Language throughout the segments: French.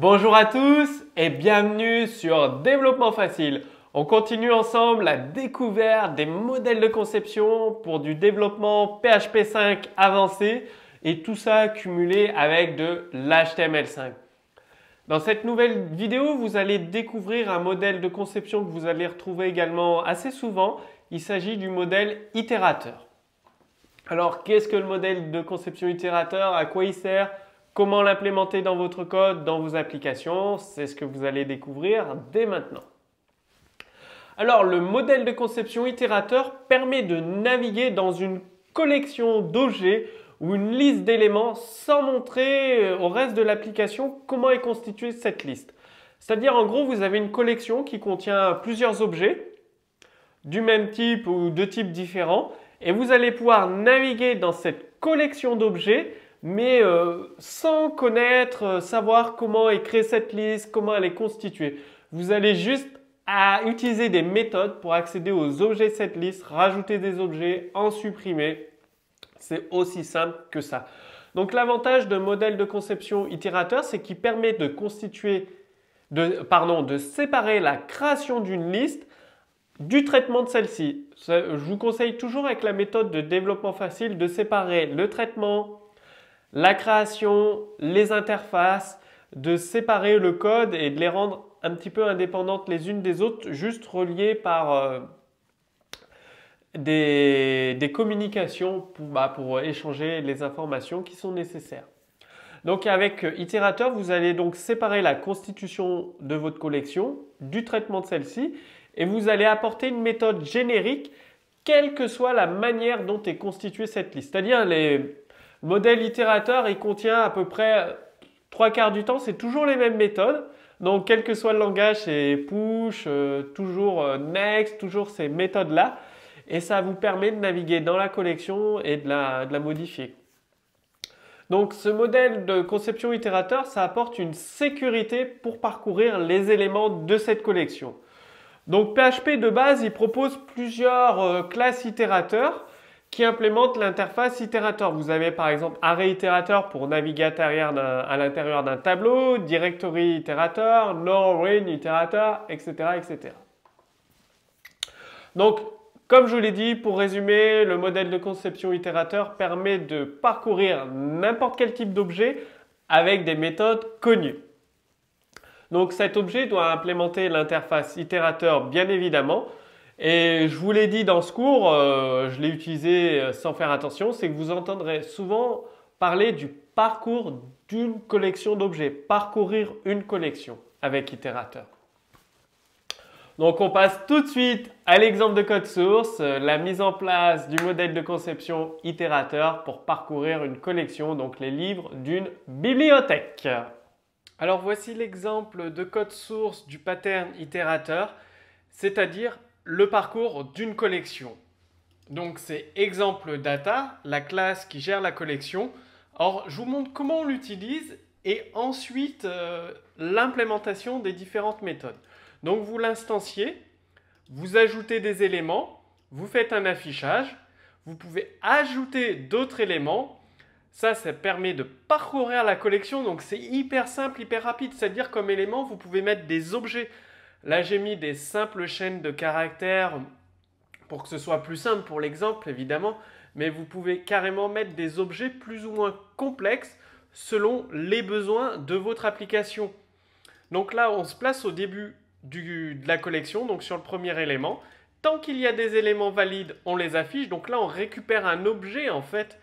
Bonjour à tous et bienvenue sur Développement Facile. On continue ensemble la découverte des modèles de conception pour du développement PHP 5 avancé et tout ça cumulé avec de l'HTML5. Dans cette nouvelle vidéo, vous allez découvrir un modèle de conception que vous allez retrouver également assez souvent. Il s'agit du modèle itérateur. Alors, qu'est-ce que le modèle de conception itérateur? À quoi il sert? Comment l'implémenter dans votre code, dans vos applications? C'est ce que vous allez découvrir dès maintenant. Alors, le modèle de conception itérateur permet de naviguer dans une collection d'objets ou une liste d'éléments sans montrer au reste de l'application comment est constituée cette liste. C'est-à-dire, en gros, vous avez une collection qui contient plusieurs objets du même type ou de types différents et vous allez pouvoir naviguer dans cette collection d'objets mais sans connaître, savoir comment est créée cette liste, comment elle est constituée. Vous allez juste utiliser des méthodes pour accéder aux objets de cette liste, rajouter des objets, en supprimer. C'est aussi simple que ça. Donc l'avantage d'un modèle de conception itérateur, c'est qu'il permet de séparer la création d'une liste du traitement de celle-ci. Je vous conseille toujours avec la méthode de développement facile de séparer le traitement, la création, les interfaces, de séparer le code et de les rendre un petit peu indépendantes les unes des autres, juste reliées par des communications pour échanger les informations qui sont nécessaires. Donc avec itérateur, vous allez donc séparer la constitution de votre collection du traitement de celle-ci et vous allez apporter une méthode générique quelle que soit la manière dont est constituée cette liste. C'est-à-dire le modèle itérateur, il contient à peu près 3/4 du temps, c'est toujours les mêmes méthodes. Donc quel que soit le langage, c'est push, toujours next, toujours ces méthodes-là. Et ça vous permet de naviguer dans la collection et de la modifier. Donc ce modèle de conception itérateur, ça apporte une sécurité pour parcourir les éléments de cette collection. Donc PHP de base, il propose plusieurs classes itérateurs qui implémentent l'interface itérateur. Vous avez par exemple array itérateur pour naviguer à l'intérieur d'un tableau, directory itérateur, no range itérateur, etc., etc. Donc, comme je vous l'ai dit, pour résumer, le modèle de conception itérateur permet de parcourir n'importe quel type d'objet avec des méthodes connues. Donc cet objet doit implémenter l'interface itérateur bien évidemment. Et je vous l'ai dit dans ce cours, je l'ai utilisé sans faire attention, c'est que vous entendrez souvent parler du parcours d'une collection d'objets, parcourir une collection avec itérateur. Donc on passe tout de suite à l'exemple de code source, la mise en place du modèle de conception itérateur pour parcourir une collection, donc les livres d'une bibliothèque. Alors voici l'exemple de code source du pattern itérateur, c'est-à-dire le parcours d'une collection. Donc c'est exemple data, la classe qui gère la collection. Alors je vous montre comment on l'utilise et ensuite l'implémentation des différentes méthodes. Donc vous l'instanciez, vous ajoutez des éléments, vous faites un affichage, vous pouvez ajouter d'autres éléments. Ça permet de parcourir la collection, donc c'est hyper simple, hyper rapide. C'est-à-dire comme élément, vous pouvez mettre des objets. Là, j'ai mis des simples chaînes de caractères pour que ce soit plus simple pour l'exemple, évidemment. Mais vous pouvez carrément mettre des objets plus ou moins complexes selon les besoins de votre application. Donc là, on se place au début de la collection, donc sur le premier élément. Tant qu'il y a des éléments valides, on les affiche. Donc là, on récupère un objet en fait.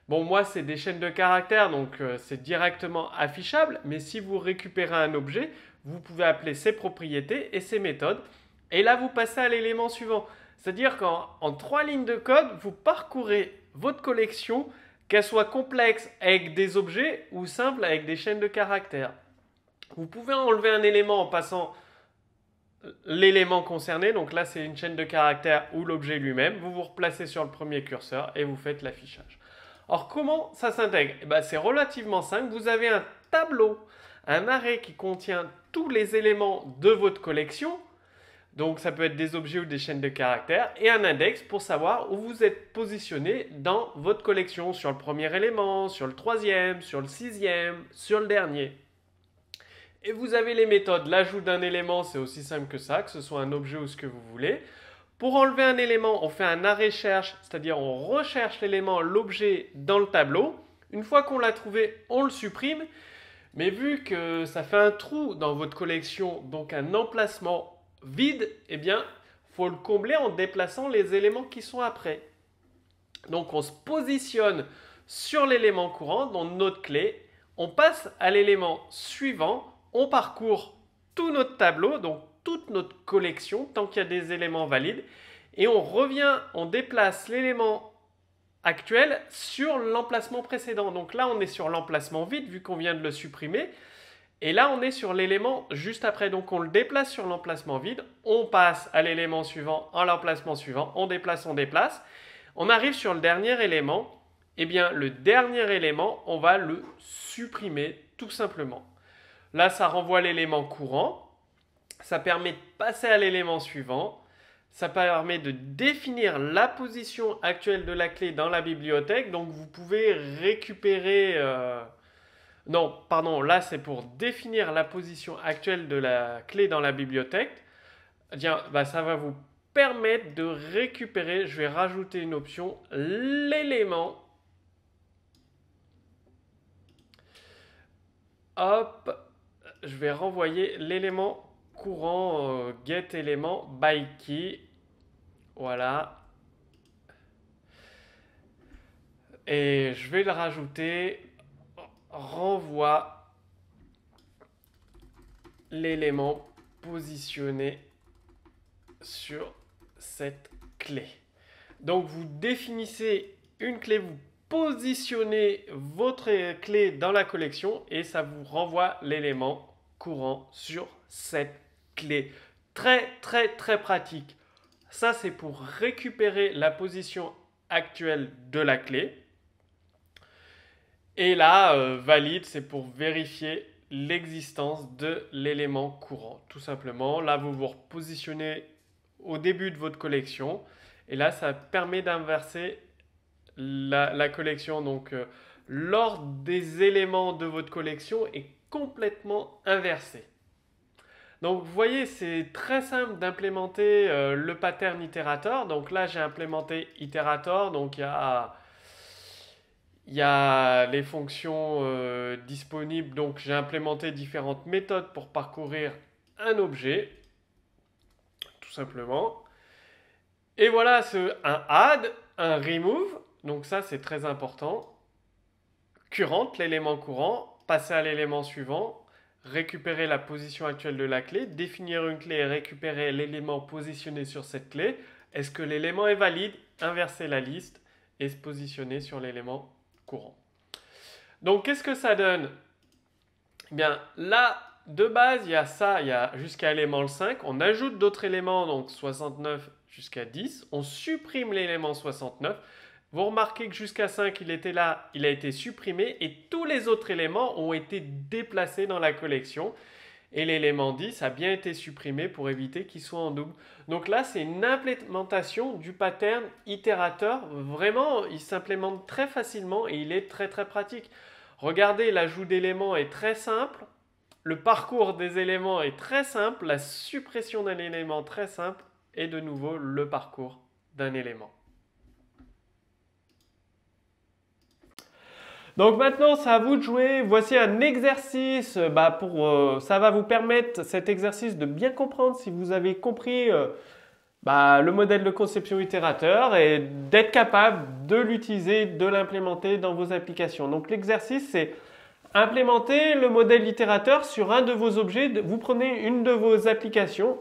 Bon, moi, c'est des chaînes de caractères, donc c'est directement affichable. Mais si vous récupérez un objet, vous pouvez appeler ses propriétés et ses méthodes. Et là, vous passez à l'élément suivant. C'est-à-dire qu'en 3 lignes de code, vous parcourez votre collection, qu'elle soit complexe avec des objets ou simple avec des chaînes de caractères. Vous pouvez enlever un élément en passant l'élément concerné. Donc là, c'est une chaîne de caractères ou l'objet lui-même. Vous vous replacez sur le premier curseur et vous faites l'affichage. Alors, comment ça s'intègre? C'est relativement simple. Vous avez un tableau, un array qui contient tous les éléments de votre collection. Donc, ça peut être des objets ou des chaînes de caractères. Et un index pour savoir où vous êtes positionné dans votre collection. Sur le premier élément, sur le troisième, sur le sixième, sur le dernier. Et vous avez les méthodes. L'ajout d'un élément, c'est aussi simple que ça, que ce soit un objet ou ce que vous voulez. Pour enlever un élément, on fait un arrêt cherche, c'est-à-dire on recherche l'élément, l'objet dans le tableau. Une fois qu'on l'a trouvé, on le supprime. Mais vu que ça fait un trou dans votre collection, donc un emplacement vide, eh bien, il faut le combler en déplaçant les éléments qui sont après. Donc on se positionne sur l'élément courant dans notre clé, on passe à l'élément suivant, on parcourt tout notre tableau, donc toute notre collection, tant qu'il y a des éléments valides, et on revient, on déplace l'élément actuel sur l'emplacement précédent. Donc là, on est sur l'emplacement vide, vu qu'on vient de le supprimer, et là, on est sur l'élément juste après. Donc on le déplace sur l'emplacement vide, on passe à l'élément suivant, à l'emplacement suivant, on déplace, on arrive sur le dernier élément. Eh bien, le dernier élément, on va le supprimer tout simplement. Là, ça renvoie l'élément courant. Ça permet de passer à l'élément suivant. Ça permet de définir la position actuelle de la clé dans la bibliothèque. Donc, vous pouvez récupérer... Non, pardon, là, c'est pour définir la position actuelle de la clé dans la bibliothèque. Tiens, bah, ça va vous permettre de récupérer, je vais rajouter une option, l'élément. Hop, je vais renvoyer l'élément courant get élément by key. Voilà. Et je vais le rajouter. Renvoie l'élément positionné sur cette clé. Donc vous définissez une clé, vous positionnez votre clé dans la collection et ça vous renvoie l'élément courant sur cette clé. Très pratique. Ça c'est pour récupérer la position actuelle de la clé. Et là, valide, c'est pour vérifier l'existence de l'élément courant. Tout simplement, là vous vous repositionnez au début de votre collection et là ça permet d'inverser la collection. Donc l'ordre des éléments de votre collection est complètement inversé. Donc vous voyez, c'est très simple d'implémenter le pattern itérateur. Donc là j'ai implémenté itérateur, donc il y a les fonctions disponibles. Donc j'ai implémenté différentes méthodes pour parcourir un objet, tout simplement. Et voilà, un add, un remove, donc ça c'est très important. Current, l'élément courant, passer à l'élément suivant, récupérer la position actuelle de la clé, définir une clé et récupérer l'élément positionné sur cette clé. Est-ce que l'élément est valide? Inverser la liste et se positionner sur l'élément courant. Donc qu'est-ce que ça donne? Eh bien là, de base, il y a ça, il y a jusqu'à l'élément 5. On ajoute d'autres éléments, donc 69 jusqu'à 10. On supprime l'élément 69. Vous remarquez que jusqu'à 5, il était là, il a été supprimé et tous les autres éléments ont été déplacés dans la collection. Et l'élément 10 a bien été supprimé pour éviter qu'il soit en double. Donc là, c'est une implémentation du pattern itérateur. Vraiment, il s'implémente très facilement et il est très pratique. Regardez, l'ajout d'éléments est très simple. Le parcours des éléments est très simple. La suppression d'un élément très simple. Et de nouveau, le parcours d'un élément. Donc maintenant, c'est à vous de jouer. Voici un exercice. Ça va vous permettre, cet exercice, de bien comprendre si vous avez compris le modèle de conception itérateur et d'être capable de l'utiliser, de l'implémenter dans vos applications. Donc l'exercice, c'est implémenter le modèle itérateur sur un de vos objets. Vous prenez une de vos applications,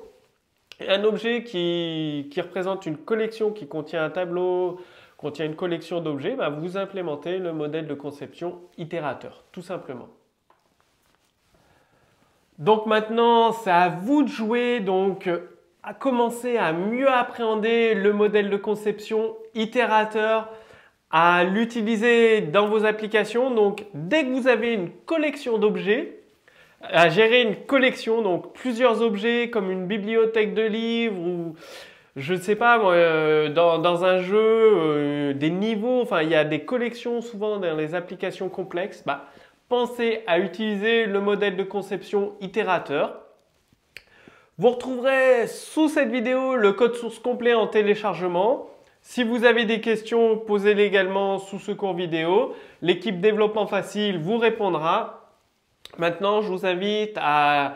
un objet qui représente une collection qui contient un tableau, contient une collection d'objets, vous implémentez le modèle de conception itérateur, tout simplement. Donc maintenant, c'est à vous de jouer, donc à commencer à mieux appréhender le modèle de conception itérateur, à l'utiliser dans vos applications. Donc dès que vous avez une collection d'objets, à gérer une collection, donc plusieurs objets comme une bibliothèque de livres ou je ne sais pas, dans un jeu, des niveaux, enfin il y a des collections souvent dans les applications complexes. pensez à utiliser le modèle de conception itérateur. Vous retrouverez sous cette vidéo le code source complet en téléchargement. Si vous avez des questions, posez-les également sous ce cours vidéo. L'équipe Développement Facile vous répondra. Maintenant, je vous invite à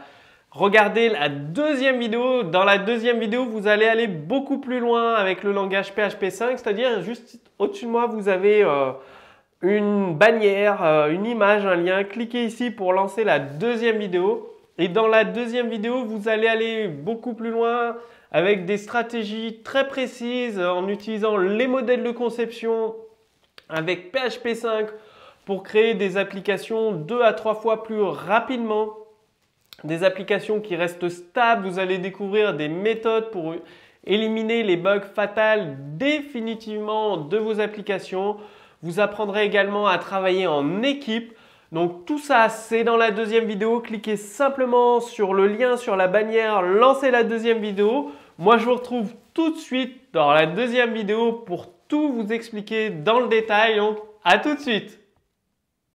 regarder la deuxième vidéo. Dans la deuxième vidéo, vous allez aller beaucoup plus loin avec le langage PHP 5, c'est-à-dire juste au-dessus de moi, vous avez une bannière, une image, un lien. Cliquez ici pour lancer la deuxième vidéo. Et dans la deuxième vidéo, vous allez aller beaucoup plus loin avec des stratégies très précises en utilisant les modèles de conception avec PHP 5 pour créer des applications 2 à 3 fois plus rapidement. Des applications qui restent stables. Vous allez découvrir des méthodes pour éliminer les bugs fatals définitivement de vos applications. Vous apprendrez également à travailler en équipe. Donc tout ça, c'est dans la deuxième vidéo. Cliquez simplement sur le lien, sur la bannière, lancez la deuxième vidéo. Moi, je vous retrouve tout de suite dans la deuxième vidéo pour tout vous expliquer dans le détail. Donc, à tout de suite!